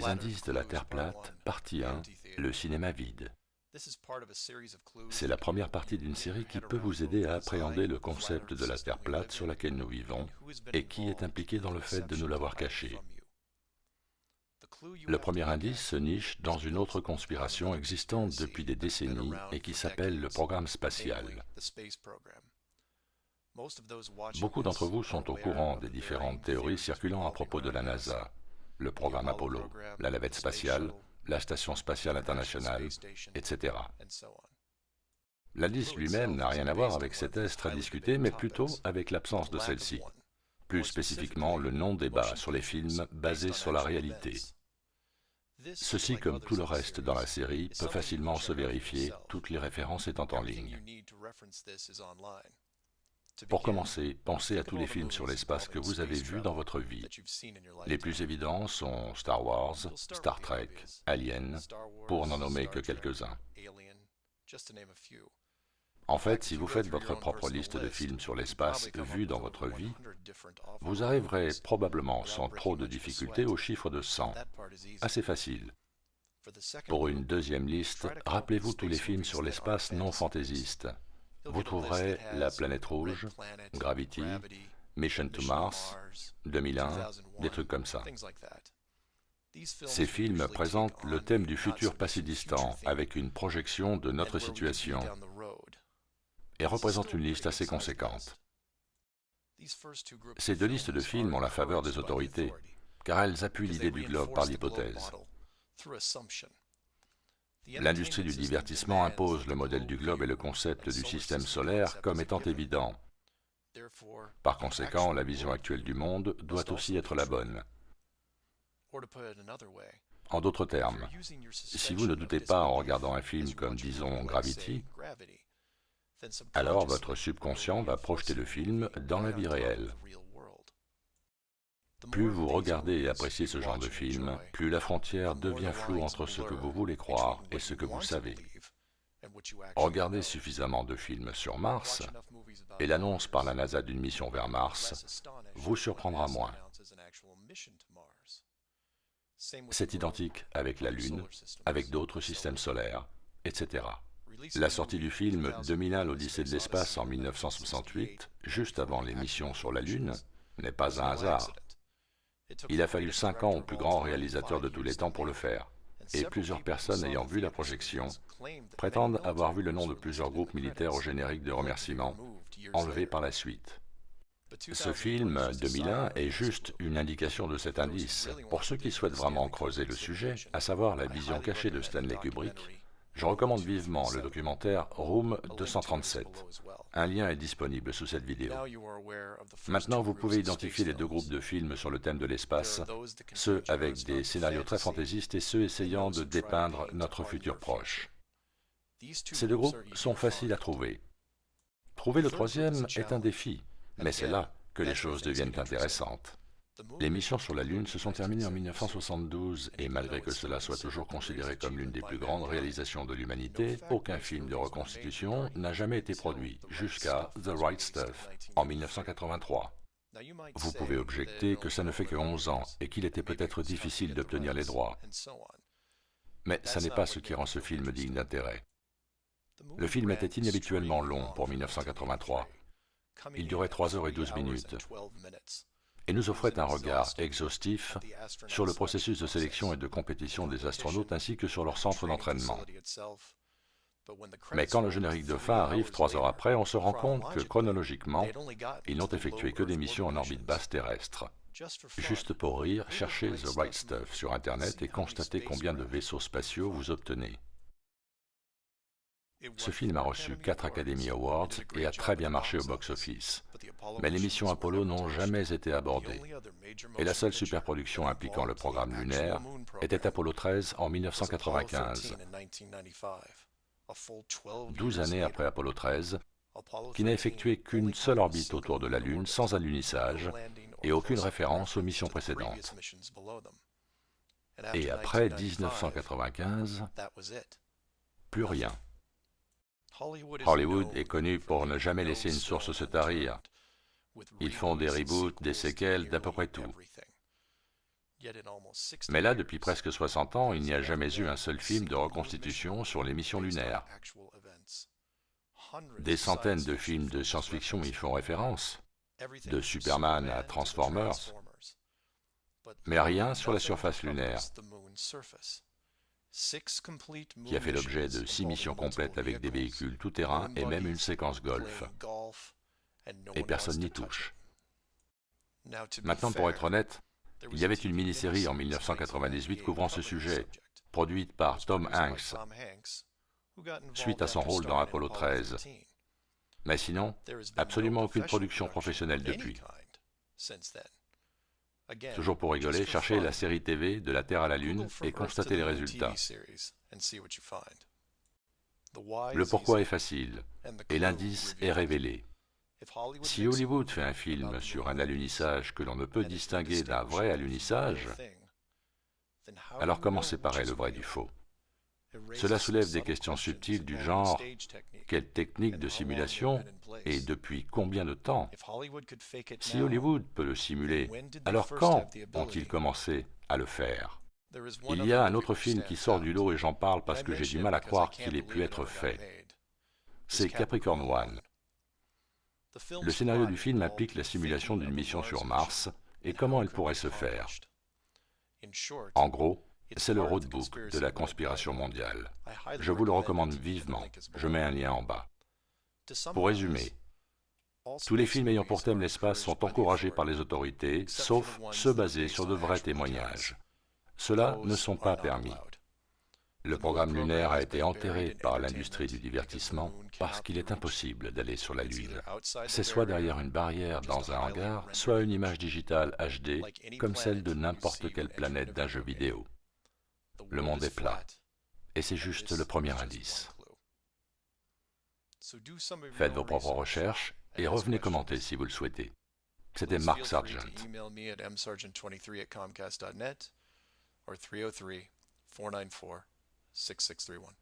Les indices de la Terre plate, partie 1, le cinéma vide. C'est la première partie d'une série qui peut vous aider à appréhender le concept de la Terre plate sur laquelle nous vivons et qui est impliqué dans le fait de nous l'avoir caché. Le premier indice se niche dans une autre conspiration existante depuis des décennies et qui s'appelle le programme spatial. Beaucoup d'entre vous sont au courant des différentes théories circulant à propos de la NASA, le programme Apollo, la navette spatiale, la Station spatiale internationale, etc. L'indice lui-même n'a rien à voir avec ces thèses très discutées, mais plutôt avec l'absence de celle-ci. Plus spécifiquement, le non-débat sur les films basés sur la réalité. Ceci, comme tout le reste dans la série, peut facilement se vérifier, toutes les références étant en ligne. Pour commencer, pensez à tous les films sur l'espace que vous avez vus dans votre vie. Les plus évidents sont Star Wars, Star Trek, Alien, pour n'en nommer que quelques-uns. En fait, si vous faites votre propre liste de films sur l'espace vus dans votre vie, vous arriverez probablement sans trop de difficultés au chiffre de 100. Assez facile. Pour une deuxième liste, rappelez-vous tous les films sur l'espace non fantaisistes. Vous trouverez La Planète Rouge, Gravity, Mission to Mars, 2001, des trucs comme ça. Ces films présentent le thème du futur pas si distant, avec une projection de notre situation, et représentent une liste assez conséquente. Ces deux listes de films ont la faveur des autorités, car elles appuient l'idée du globe par l'hypothèse. L'industrie du divertissement impose le modèle du globe et le concept du système solaire comme étant évident. Par conséquent, la vision actuelle du monde doit aussi être la bonne. En d'autres termes, si vous ne doutez pas en regardant un film comme, disons, Gravity, alors votre subconscient va projeter le film dans la vie réelle. Plus vous regardez et appréciez ce genre de film, plus la frontière devient floue entre ce que vous voulez croire et ce que vous savez. Regardez suffisamment de films sur Mars, et l'annonce par la NASA d'une mission vers Mars vous surprendra moins. C'est identique avec la Lune, avec d'autres systèmes solaires, etc. La sortie du film 2001 l'Odyssée de l'espace en 1968, juste avant les missions sur la Lune, n'est pas un hasard. Il a fallu 5 ans au plus grand réalisateur de tous les temps pour le faire, et plusieurs personnes ayant vu la projection prétendent avoir vu le nom de plusieurs groupes militaires au générique de remerciements, enlevés par la suite. Ce film 2001 est juste une indication de cet indice. Pour ceux qui souhaitent vraiment creuser le sujet, à savoir la vision cachée de Stanley Kubrick, je recommande vivement le documentaire Room 237. Un lien est disponible sous cette vidéo. Maintenant, vous pouvez identifier les deux groupes de films sur le thème de l'espace, ceux avec des scénarios très fantaisistes et ceux essayant de dépeindre notre futur proche. Ces deux groupes sont faciles à trouver. Trouver le troisième est un défi, mais c'est là que les choses deviennent intéressantes. Les missions sur la Lune se sont terminées en 1972 et malgré que cela soit toujours considéré comme l'une des plus grandes réalisations de l'humanité, aucun film de reconstitution n'a jamais été produit, jusqu'à The Right Stuff, en 1983. Vous pouvez objecter que ça ne fait que 11 ans et qu'il était peut-être difficile d'obtenir les droits. Mais ça n'est pas ce qui rend ce film digne d'intérêt. Le film était inhabituellement long pour 1983. Il durait 3 heures et 12 minutes. Et nous offrait un regard exhaustif sur le processus de sélection et de compétition des astronautes ainsi que sur leur centre d'entraînement. Mais quand le générique de fin arrive 3 heures après, on se rend compte que chronologiquement, ils n'ont effectué que des missions en orbite basse terrestre. Juste pour rire, cherchez The Right Stuff sur Internet et constatez combien de vaisseaux spatiaux vous obtenez. Ce film a reçu 4 Academy Awards et a très bien marché au box-office. Mais les missions Apollo n'ont jamais été abordées. Et la seule superproduction impliquant le programme lunaire était Apollo 13 en 1995. 12 années après Apollo 13, qui n'a effectué qu'une seule orbite autour de la Lune sans alunissage et aucune référence aux missions précédentes. Et après 1995, plus rien. Hollywood est connu pour ne jamais laisser une source se tarir. Ils font des reboots, des séquelles, d'à peu près tout. Mais là, depuis presque 60 ans, il n'y a jamais eu un seul film de reconstitution sur les missions lunaires. Des centaines de films de science-fiction y font référence, de Superman à Transformers, mais rien sur la surface lunaire, qui a fait l'objet de 6 missions complètes avec des véhicules tout-terrain et même une séquence golf. Et personne n'y touche. Maintenant, pour être honnête, il y avait une mini-série en 1998 couvrant ce sujet, produite par Tom Hanks, suite à son rôle dans Apollo 13. Mais sinon, absolument aucune production professionnelle depuis. Toujours pour rigoler, cherchez la série TV de la Terre à la Lune et constatez les résultats. Le pourquoi est facile, et l'indice est révélé. Si Hollywood fait un film sur un alunissage que l'on ne peut distinguer d'un vrai alunissage, alors comment séparer le vrai du faux? Cela soulève des questions subtiles du genre « Quelle technique de simulation et depuis combien de temps? Si Hollywood peut le simuler, alors quand ont-ils commencé à le faire ?» Il y a un autre film qui sort du lot et j'en parle parce que j'ai du mal à croire qu'il ait pu être fait. C'est Capricorn One. Le scénario du film implique la simulation d'une mission sur Mars et comment elle pourrait se faire. En gros, c'est le roadbook de la conspiration mondiale. Je vous le recommande vivement, je mets un lien en bas. Pour résumer, tous les films ayant pour thème l'espace sont encouragés par les autorités, sauf ceux basés sur de vrais témoignages. Ceux-là ne sont pas permis. Le programme lunaire a été enterré par l'industrie du divertissement parce qu'il est impossible d'aller sur la Lune. C'est soit derrière une barrière dans un hangar, soit une image digitale HD, comme celle de n'importe quelle planète d'un jeu vidéo. Le monde est plat. Et c'est juste le premier indice. Faites vos propres recherches et revenez commenter si vous le souhaitez. C'était Mark Sargent. or 303-494-6631.